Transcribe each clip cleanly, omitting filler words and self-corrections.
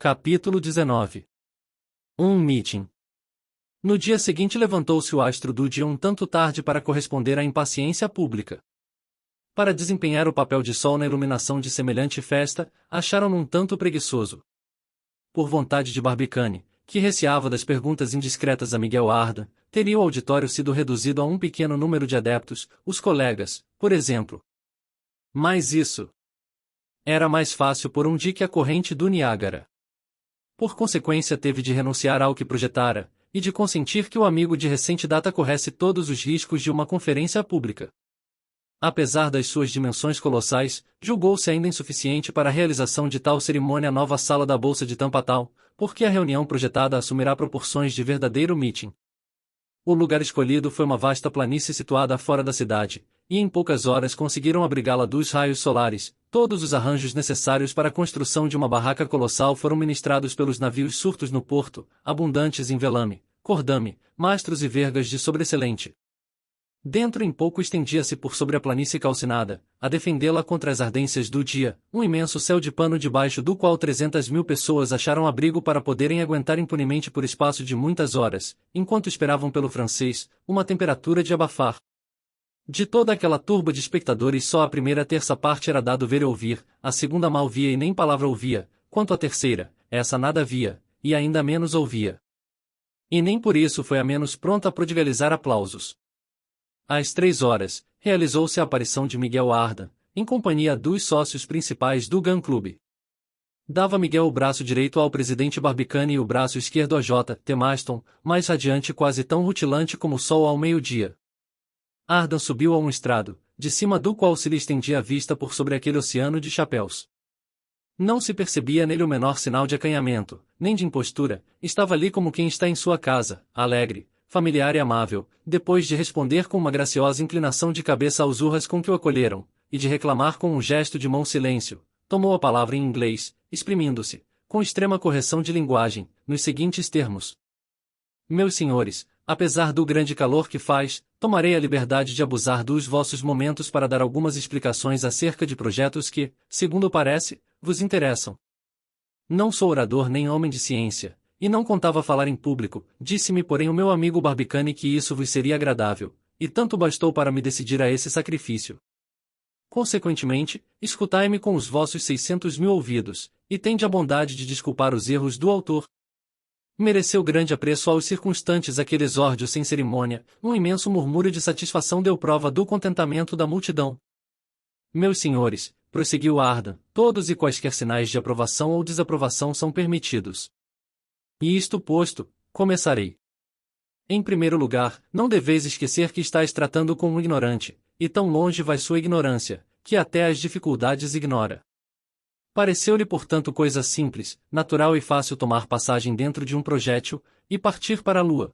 Capítulo 19. Um meeting. No dia seguinte levantou-se o astro do dia um tanto tarde para corresponder à impaciência pública. Para desempenhar o papel de sol na iluminação de semelhante festa, acharam-no um tanto preguiçoso. Por vontade de Barbicane, que receava das perguntas indiscretas a Miguel Ardan, teria o auditório sido reduzido a um pequeno número de adeptos, os colegas, por exemplo. Mas isso era mais fácil por um dique à corrente do Niágara. Por consequência teve de renunciar ao que projetara, e de consentir que o amigo de recente data corresse todos os riscos de uma conferência pública. Apesar das suas dimensões colossais, julgou-se ainda insuficiente para a realização de tal cerimônia a nova sala da Bolsa de Tampatal, porque a reunião projetada assumirá proporções de verdadeiro meeting. O lugar escolhido foi uma vasta planície situada fora da cidade, e em poucas horas conseguiram abrigá-la dos raios solares. Todos os arranjos necessários para a construção de uma barraca colossal foram ministrados pelos navios surtos no porto, abundantes em velame, cordame, mastros e vergas de sobressalente. Dentro em pouco estendia-se por sobre a planície calcinada, a defendê-la contra as ardências do dia, um imenso céu de pano debaixo do qual 300.000 pessoas acharam abrigo para poderem aguentar impunemente por espaço de muitas horas, enquanto esperavam pelo francês, uma temperatura de abafar. De toda aquela turba de espectadores só a primeira terça parte era dado ver e ouvir, a segunda mal via e nem palavra ouvia, quanto à terceira, essa nada via, e ainda menos ouvia. E nem por isso foi a menos pronta a prodigalizar aplausos. Às 3 horas, realizou-se a aparição de Miguel Ardan, em companhia dos sócios principais do Gun Club. Dava Miguel o braço direito ao presidente Barbicane e o braço esquerdo a J. T. Maston, mais radiante quase tão rutilante como o sol ao meio-dia. Ardan subiu a um estrado, de cima do qual se lhe estendia a vista por sobre aquele oceano de chapéus. Não se percebia nele o menor sinal de acanhamento, nem de impostura, estava ali como quem está em sua casa, alegre, familiar e amável, depois de responder com uma graciosa inclinação de cabeça aos urras com que o acolheram, e de reclamar com um gesto de mão silêncio, tomou a palavra em inglês, exprimindo-se, com extrema correção de linguagem, nos seguintes termos. Meus senhores, apesar do grande calor que faz, tomarei a liberdade de abusar dos vossos momentos para dar algumas explicações acerca de projetos que, segundo parece, vos interessam. Não sou orador nem homem de ciência, e não contava falar em público, disse-me porém o meu amigo Barbicane que isso vos seria agradável, e tanto bastou para me decidir a esse sacrifício. Consequentemente, escutai-me com os vossos 600.000 ouvidos, e tende a bondade de desculpar os erros do autor. Mereceu grande apreço aos circunstantes aquele exórdio sem cerimônia, um imenso murmúrio de satisfação deu prova do contentamento da multidão. Meus senhores, prosseguiu Ardan, todos e quaisquer sinais de aprovação ou desaprovação são permitidos. E isto posto, começarei. Em primeiro lugar, não deveis esquecer que estáis tratando com um ignorante, e tão longe vai sua ignorância, que até as dificuldades ignora. Pareceu-lhe portanto coisa simples, natural e fácil tomar passagem dentro de um projétil, e partir para a Lua.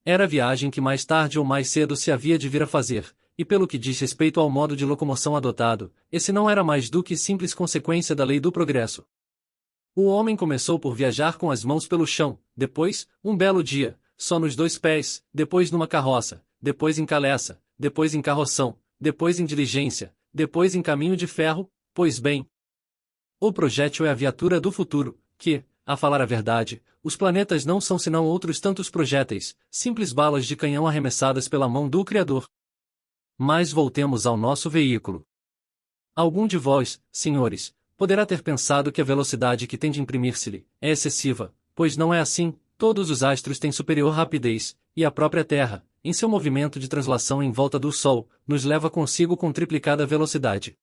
Era a viagem que mais tarde ou mais cedo se havia de vir a fazer, e pelo que diz respeito ao modo de locomoção adotado, esse não era mais do que simples consequência da lei do progresso. O homem começou por viajar com as mãos pelo chão, depois, um belo dia, só nos 2 pés, depois numa carroça, depois em caleça, depois em carroção, depois em diligência, depois em caminho de ferro, pois bem. O projétil é a viatura do futuro, que, a falar a verdade, os planetas não são senão outros tantos projéteis, simples balas de canhão arremessadas pela mão do Criador. Mas voltemos ao nosso veículo. Algum de vós, senhores, poderá ter pensado que a velocidade que tem de imprimir-se-lhe é excessiva, pois não é assim, todos os astros têm superior rapidez, e a própria Terra, em seu movimento de translação em volta do Sol, nos leva consigo com triplicada velocidade.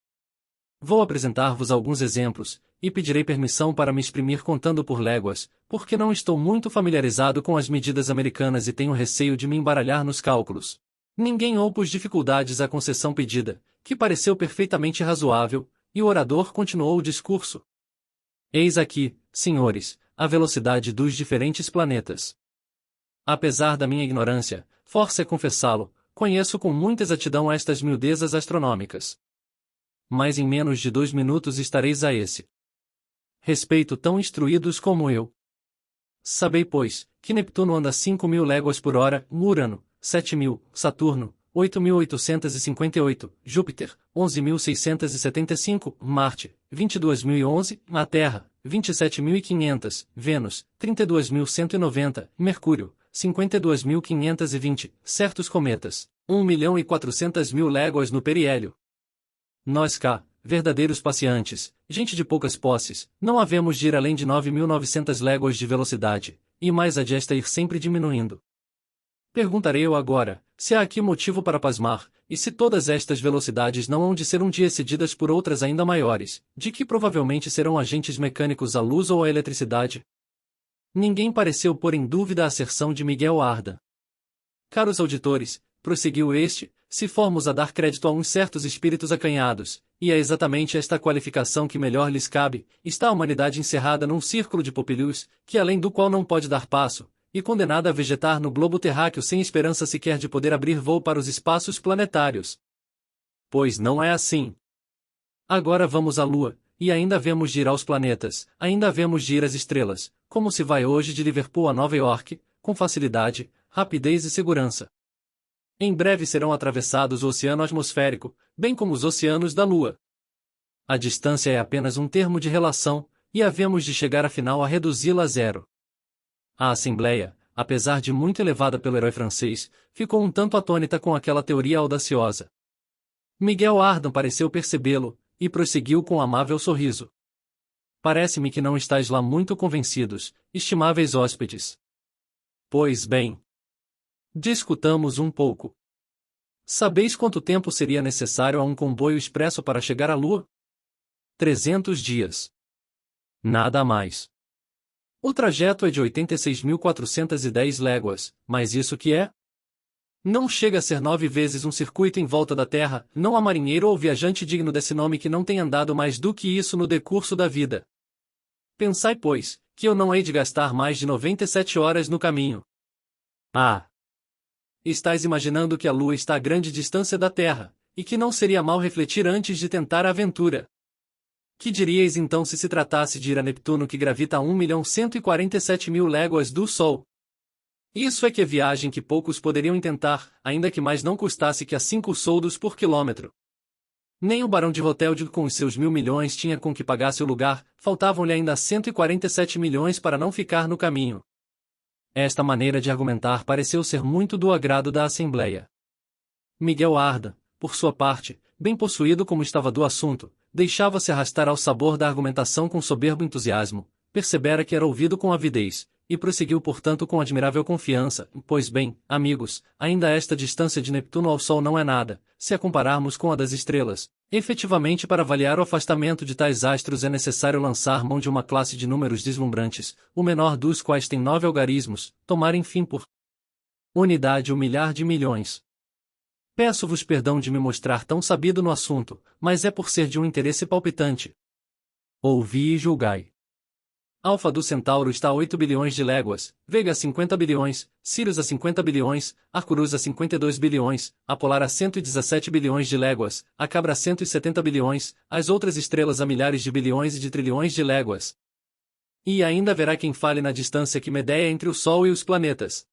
Vou apresentar-vos alguns exemplos, e pedirei permissão para me exprimir contando por léguas, porque não estou muito familiarizado com as medidas americanas e tenho receio de me embaralhar nos cálculos. Ninguém opôs dificuldades à concessão pedida, que pareceu perfeitamente razoável, e o orador continuou o discurso. Eis aqui, senhores, a velocidade dos diferentes planetas. Apesar da minha ignorância, força é confessá-lo, conheço com muita exatidão estas miudezas astronômicas. Mas em menos de 2 minutos estareis a esse respeito tão instruídos como eu. Sabei, pois, que Neptuno anda 5.000 léguas por hora, Urano, 7.000, Saturno, 8.858, Júpiter, 11.675, Marte, 22.011, a Terra, 27.500, Vênus, 32.190, Mercúrio, 52.520, certos cometas, 1.400.000 léguas no periélio. Nós cá, verdadeiros passeantes, gente de poucas posses, não havemos de ir além de 9.900 léguas de velocidade, e mais a de esta ir sempre diminuindo. Perguntarei eu agora, se há aqui motivo para pasmar, e se todas estas velocidades não hão de ser um dia excedidas por outras ainda maiores, de que provavelmente serão agentes mecânicos à luz ou à eletricidade? Ninguém pareceu pôr em dúvida a asserção de Miguel Ardan. Caros auditores, prosseguiu este, se formos a dar crédito a uns certos espíritos acanhados, e é exatamente esta qualificação que melhor lhes cabe, está a humanidade encerrada num círculo de popilhus, que além do qual não pode dar passo, e condenada a vegetar no globo terráqueo sem esperança sequer de poder abrir voo para os espaços planetários. Pois não é assim. Agora vamos à Lua, e ainda havemos de ir aos planetas, ainda havemos de ir às estrelas, como se vai hoje de Liverpool a Nova York, com facilidade, rapidez e segurança. Em breve serão atravessados o oceano atmosférico, bem como os oceanos da Lua. A distância é apenas um termo de relação, e havemos de chegar afinal a reduzi-la a zero. A Assembleia, apesar de muito elevada pelo herói francês, ficou um tanto atônita com aquela teoria audaciosa. Miguel Ardan pareceu percebê-lo, e prosseguiu com um amável sorriso. Parece-me que não estáis lá muito convencidos, estimáveis hóspedes. Pois bem. Discutamos um pouco. Sabeis quanto tempo seria necessário a um comboio expresso para chegar à Lua? 300 dias. Nada mais. O trajeto é de 86.410 léguas, mas isso que é? Não chega a ser 9 vezes um circuito em volta da Terra, não há marinheiro ou viajante digno desse nome que não tenha andado mais do que isso no decurso da vida. Pensai, pois, que eu não hei de gastar mais de 97 horas no caminho. Ah! Estais imaginando que a Lua está a grande distância da Terra, e que não seria mal refletir antes de tentar a aventura. Que diríeis então se tratasse de ir a Neptuno que gravita a 1.147.000 léguas do Sol? Isso é que é viagem que poucos poderiam intentar, ainda que mais não custasse que a 5 soldos por quilômetro. Nem o barão de Rothschild com os seus 1.000 milhões tinha com que pagar seu lugar, faltavam-lhe ainda 147 milhões para não ficar no caminho. Esta maneira de argumentar pareceu ser muito do agrado da Assembleia. Miguel Ardan, por sua parte, bem possuído como estava do assunto, deixava-se arrastar ao sabor da argumentação com soberbo entusiasmo, percebera que era ouvido com avidez, e prosseguiu portanto com admirável confiança, pois bem, amigos, ainda esta distância de Neptuno ao Sol não é nada, se a compararmos com a das estrelas. Efetivamente para avaliar o afastamento de tais astros é necessário lançar mão de uma classe de números deslumbrantes, o menor dos quais tem 9 algarismos, tomar enfim por unidade o milhar de milhões. Peço-vos perdão de me mostrar tão sabido no assunto, mas é por ser de um interesse palpitante. Ouvi e julgai. Alfa do Centauro está a 8 bilhões de léguas, Vega a 50 bilhões, Sirius a 50 bilhões, Arcturus a 52 bilhões, a Polar a 117 bilhões de léguas, a Cabra a 170 bilhões, as outras estrelas a milhares de bilhões e de trilhões de léguas. E ainda haverá quem fale na distância que Medeia entre o Sol e os planetas.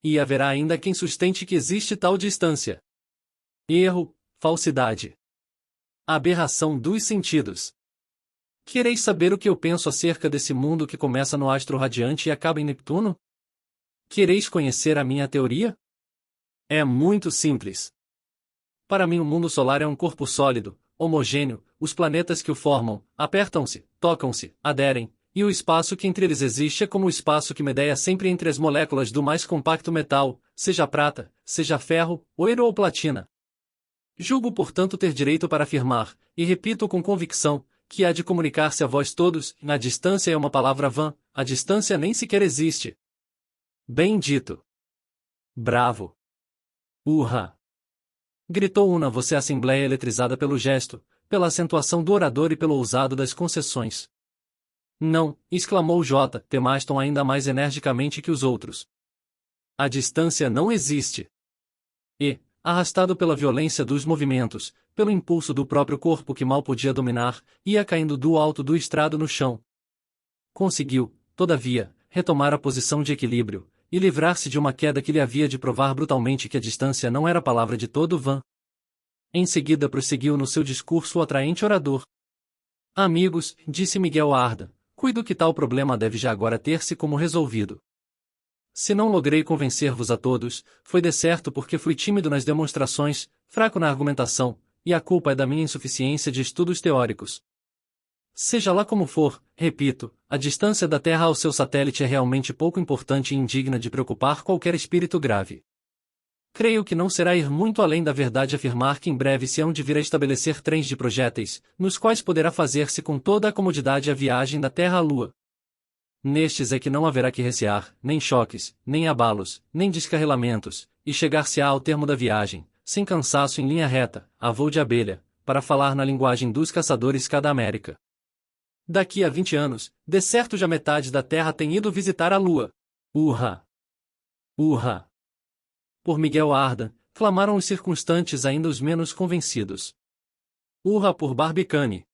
E haverá ainda quem sustente que existe tal distância. Erro, falsidade. Aberração dos sentidos. Quereis saber o que eu penso acerca desse mundo que começa no astro radiante e acaba em Neptuno? Quereis conhecer a minha teoria? É muito simples. Para mim o mundo solar é um corpo sólido, homogêneo, os planetas que o formam, apertam-se, tocam-se, aderem, e o espaço que entre eles existe é como o espaço que medeia sempre entre as moléculas do mais compacto metal, seja prata, seja ferro, ouro ou platina. Julgo portanto ter direito para afirmar, e repito com convicção, que há de comunicar-se a vós todos, na distância é uma palavra vã, a distância nem sequer existe. Bem dito. Bravo. Urra! Gritou una você a assembleia eletrizada pelo gesto, pela acentuação do orador e pelo ousado das concessões. Não, exclamou J. T. Maston ainda mais energicamente que os outros. A distância não existe. E, arrastado pela violência dos movimentos, pelo impulso do próprio corpo que mal podia dominar, ia caindo do alto do estrado no chão. Conseguiu, todavia, retomar a posição de equilíbrio, e livrar-se de uma queda que lhe havia de provar brutalmente que a distância não era palavra de todo vã. Em seguida prosseguiu no seu discurso o atraente orador. Amigos, disse Miguel Ardan, cuido que tal problema deve já agora ter-se como resolvido. Se não logrei convencer-vos a todos, foi de certo porque fui tímido nas demonstrações, fraco na argumentação, e a culpa é da minha insuficiência de estudos teóricos. Seja lá como for, repito, a distância da Terra ao seu satélite é realmente pouco importante e indigna de preocupar qualquer espírito grave. Creio que não será ir muito além da verdade afirmar que em breve se hão de vir a estabelecer trens de projéteis, nos quais poderá fazer-se com toda a comodidade a viagem da Terra à Lua. Nestes é que não haverá que recear, nem choques, nem abalos, nem descarrilamentos, e chegar-se-á ao termo da viagem, sem cansaço em linha reta, a voo de abelha, para falar na linguagem dos caçadores cada América. Daqui a 20 anos, de certo já metade da Terra tem ido visitar a Lua. Urra! Urra! Por Miguel Ardan, clamaram os circunstantes ainda os menos convencidos. Urra por Barbicane!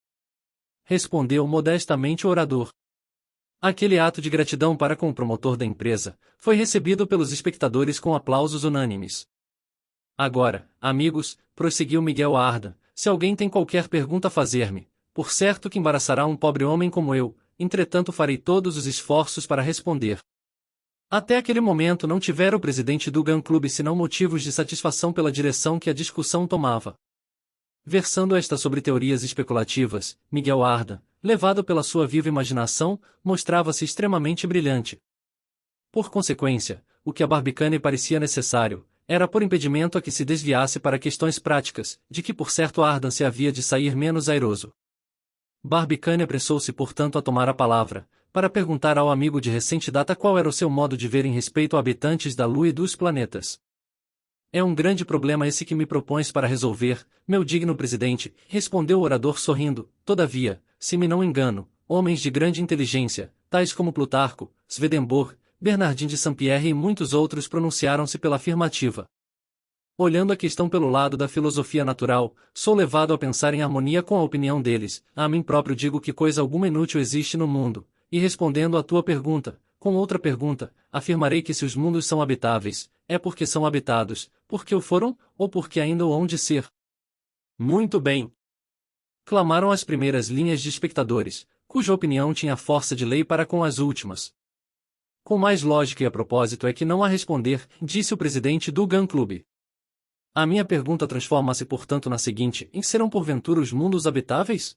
Respondeu modestamente o orador. Aquele ato de gratidão para com o promotor da empresa foi recebido pelos espectadores com aplausos unânimes. Agora, amigos, prosseguiu Miguel Ardan, se alguém tem qualquer pergunta a fazer-me, por certo que embaraçará um pobre homem como eu, entretanto farei todos os esforços para responder. Até aquele momento não tivera o presidente do Gun Club senão motivos de satisfação pela direção que a discussão tomava. Versando esta sobre teorias especulativas, Miguel Ardan, levado pela sua viva imaginação, mostrava-se extremamente brilhante. Por consequência, o que a Barbicane parecia necessário, era por impedimento a que se desviasse para questões práticas, de que por certo Ardan se havia de sair menos airoso. Barbicane apressou-se portanto a tomar a palavra, para perguntar ao amigo de recente data qual era o seu modo de ver em respeito a habitantes da Lua e dos planetas. É um grande problema esse que me propões para resolver, meu digno presidente, respondeu o orador sorrindo. Todavia, se me não engano, homens de grande inteligência, tais como Plutarco, Swedenborg, Bernardin de Saint-Pierre e muitos outros pronunciaram-se pela afirmativa. Olhando a questão pelo lado da filosofia natural, sou levado a pensar em harmonia com a opinião deles, a mim próprio digo que coisa alguma inútil existe no mundo, e respondendo à tua pergunta, com outra pergunta, afirmarei que se os mundos são habitáveis, é porque são habitados, porque o foram, ou porque ainda o hão de ser. Muito bem! Clamaram as primeiras linhas de espectadores, cuja opinião tinha força de lei para com as últimas. Com mais lógica e a propósito é que não há responder, disse o presidente do Gun Club. A minha pergunta transforma-se portanto na seguinte: serão porventura os mundos habitáveis?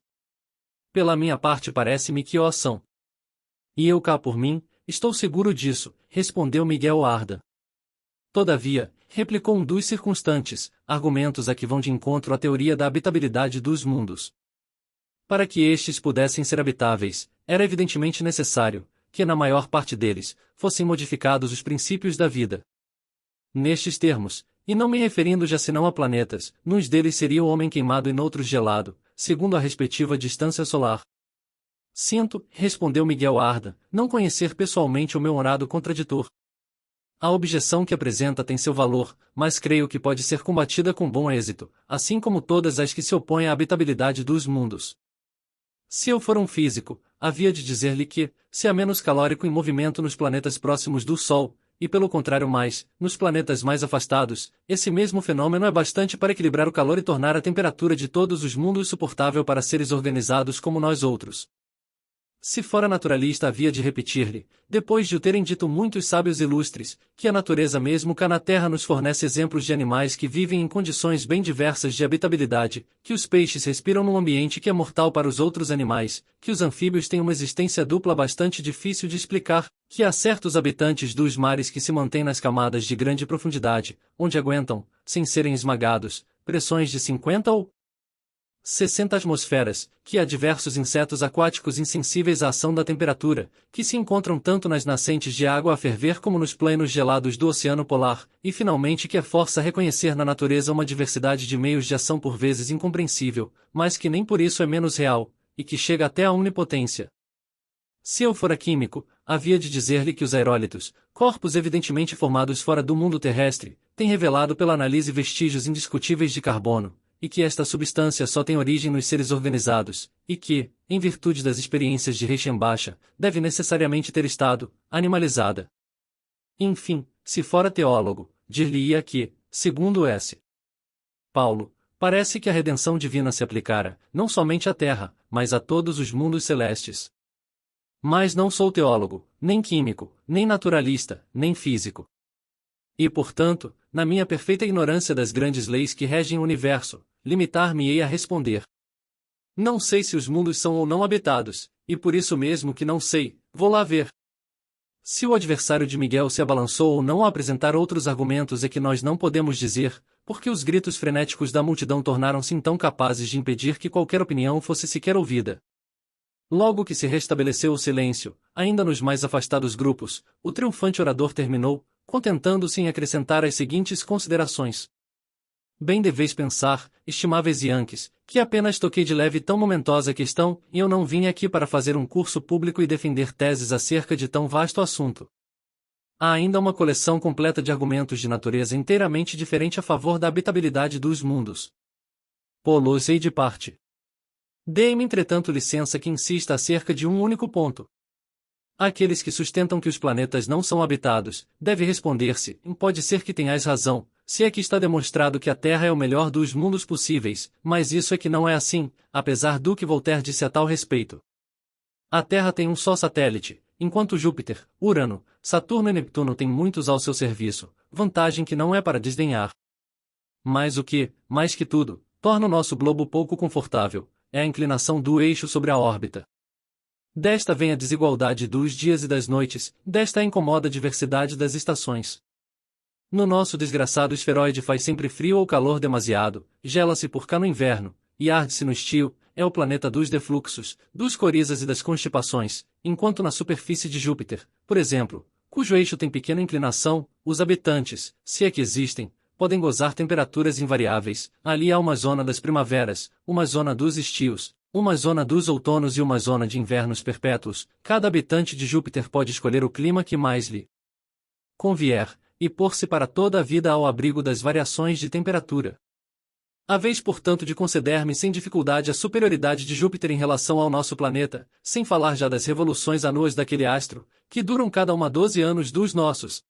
Pela minha parte parece-me que o são. E eu cá por mim, estou seguro disso, respondeu Miguel Ardan. Todavia, replicou um dos circunstantes, argumentos a que vão de encontro à teoria da habitabilidade dos mundos. Para que estes pudessem ser habitáveis, era evidentemente necessário que, na maior parte deles, fossem modificados os princípios da vida. Nestes termos, e não me referindo já senão a planetas, nuns deles seria o homem queimado e noutros gelado, segundo a respectiva distância solar. Sinto, respondeu Miguel Ardan, não conhecer pessoalmente o meu honrado contraditor. A objeção que apresenta tem seu valor, mas creio que pode ser combatida com bom êxito, assim como todas as que se opõem à habitabilidade dos mundos. Se eu for um físico, havia de dizer-lhe que, se há menos calórico em movimento nos planetas próximos do Sol, e pelo contrário mais, nos planetas mais afastados, esse mesmo fenômeno é bastante para equilibrar o calor e tornar a temperatura de todos os mundos suportável para seres organizados como nós outros. Se fora naturalista havia de repetir-lhe, depois de o terem dito muitos sábios ilustres, que a natureza mesmo cá na Terra nos fornece exemplos de animais que vivem em condições bem diversas de habitabilidade, que os peixes respiram num ambiente que é mortal para os outros animais, que os anfíbios têm uma existência dupla bastante difícil de explicar, que há certos habitantes dos mares que se mantêm nas camadas de grande profundidade, onde aguentam, sem serem esmagados, pressões de 50 ou 60 atmosferas, que há diversos insetos aquáticos insensíveis à ação da temperatura, que se encontram tanto nas nascentes de água a ferver como nos planos gelados do Oceano Polar, e finalmente que é força reconhecer na natureza uma diversidade de meios de ação por vezes incompreensível, mas que nem por isso é menos real, e que chega até à onipotência. Se eu fora químico, havia de dizer-lhe que os aerólitos, corpos evidentemente formados fora do mundo terrestre, têm revelado pela análise vestígios indiscutíveis de carbono, e que esta substância só tem origem nos seres organizados, e que, em virtude das experiências de Reichenbach, deve necessariamente ter estado animalizada. Enfim, se fora teólogo, dir-lhe-ia que, segundo S. Paulo, parece que a redenção divina se aplicara, não somente à Terra, mas a todos os mundos celestes. Mas não sou teólogo, nem químico, nem naturalista, nem físico. E, portanto, na minha perfeita ignorância das grandes leis que regem o universo, limitar-me-ei a responder. Não sei se os mundos são ou não habitados, e por isso mesmo que não sei, vou lá ver. Se o adversário de Miguel se abalançou ou não a apresentar outros argumentos é que nós não podemos dizer, porque os gritos frenéticos da multidão tornaram-se então capazes de impedir que qualquer opinião fosse sequer ouvida. Logo que se restabeleceu o silêncio, ainda nos mais afastados grupos, o triunfante orador terminou, contentando-se em acrescentar as seguintes considerações. Bem deveis pensar, estimáveis Yankees, que apenas toquei de leve tão momentosa questão, e eu não vim aqui para fazer um curso público e defender teses acerca de tão vasto assunto. Há ainda uma coleção completa de argumentos de natureza inteiramente diferente a favor da habitabilidade dos mundos. Pô-los-ei de parte. Dê-me entretanto licença que insista acerca de um único ponto. Aqueles que sustentam que os planetas não são habitados, deve responder-se, pode ser que tenhais razão, se é que está demonstrado que a Terra é o melhor dos mundos possíveis, mas isso é que não é assim, apesar do que Voltaire disse a tal respeito. A Terra tem um só satélite, enquanto Júpiter, Urano, Saturno e Neptuno têm muitos ao seu serviço, vantagem que não é para desdenhar. Mas o que, mais que tudo, torna o nosso globo pouco confortável, é a inclinação do eixo sobre a órbita. Desta vem a desigualdade dos dias e das noites, desta a incomoda diversidade das estações. No nosso desgraçado esferoide faz sempre frio ou calor demasiado, gela-se por cá no inverno, e arde-se no estio, é o planeta dos defluxos, dos corizas e das constipações, enquanto na superfície de Júpiter, por exemplo, cujo eixo tem pequena inclinação, os habitantes, se é que existem, podem gozar temperaturas invariáveis, ali há uma zona das primaveras, uma zona dos estios, uma zona dos outonos e uma zona de invernos perpétuos, cada habitante de Júpiter pode escolher o clima que mais lhe convier, e pôr-se para toda a vida ao abrigo das variações de temperatura. Haveis, portanto, de conceder-me sem dificuldade a superioridade de Júpiter em relação ao nosso planeta, sem falar já das revoluções anuas daquele astro, que duram cada uma 12 anos dos nossos.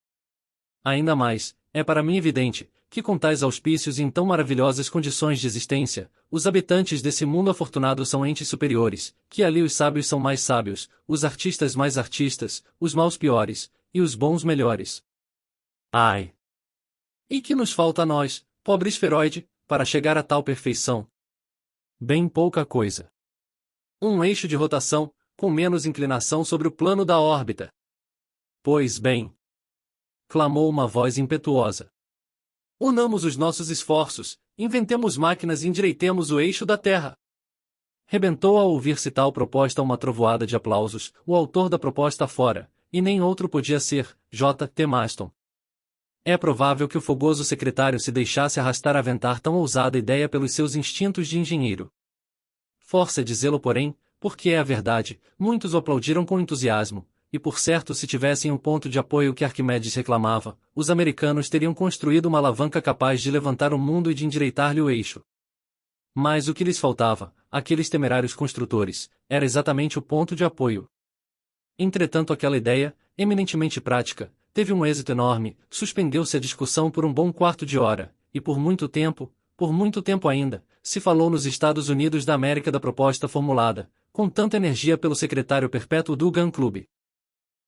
Ainda mais, é para mim evidente, que com tais auspícios e em tão maravilhosas condições de existência, os habitantes desse mundo afortunado são entes superiores, que ali os sábios são mais sábios, os artistas mais artistas, os maus piores, e os bons melhores. Ai! E que nos falta a nós, pobre esferoide, para chegar a tal perfeição? Bem pouca coisa. Um eixo de rotação, com menos inclinação sobre o plano da órbita. Pois bem, clamou uma voz impetuosa. Unamos os nossos esforços, inventemos máquinas e endireitemos o eixo da Terra. Rebentou ao ouvir-se tal proposta uma trovoada de aplausos, o autor da proposta fora, e nem outro podia ser, J. T. Maston. É provável que o fogoso secretário se deixasse arrastar a aventar tão ousada ideia pelos seus instintos de engenheiro. Força dizê-lo, porém, porque é a verdade, muitos o aplaudiram com entusiasmo, e por certo se tivessem o ponto de apoio que Arquimedes reclamava, os americanos teriam construído uma alavanca capaz de levantar o mundo e de endireitar-lhe o eixo. Mas o que lhes faltava, àqueles temerários construtores, era exatamente o ponto de apoio. Entretanto aquela ideia, eminentemente prática, teve um êxito enorme, suspendeu-se a discussão por um bom quarto de hora, e por muito tempo ainda, se falou nos Estados Unidos da América da proposta formulada, com tanta energia pelo secretário perpétuo do Gun Club.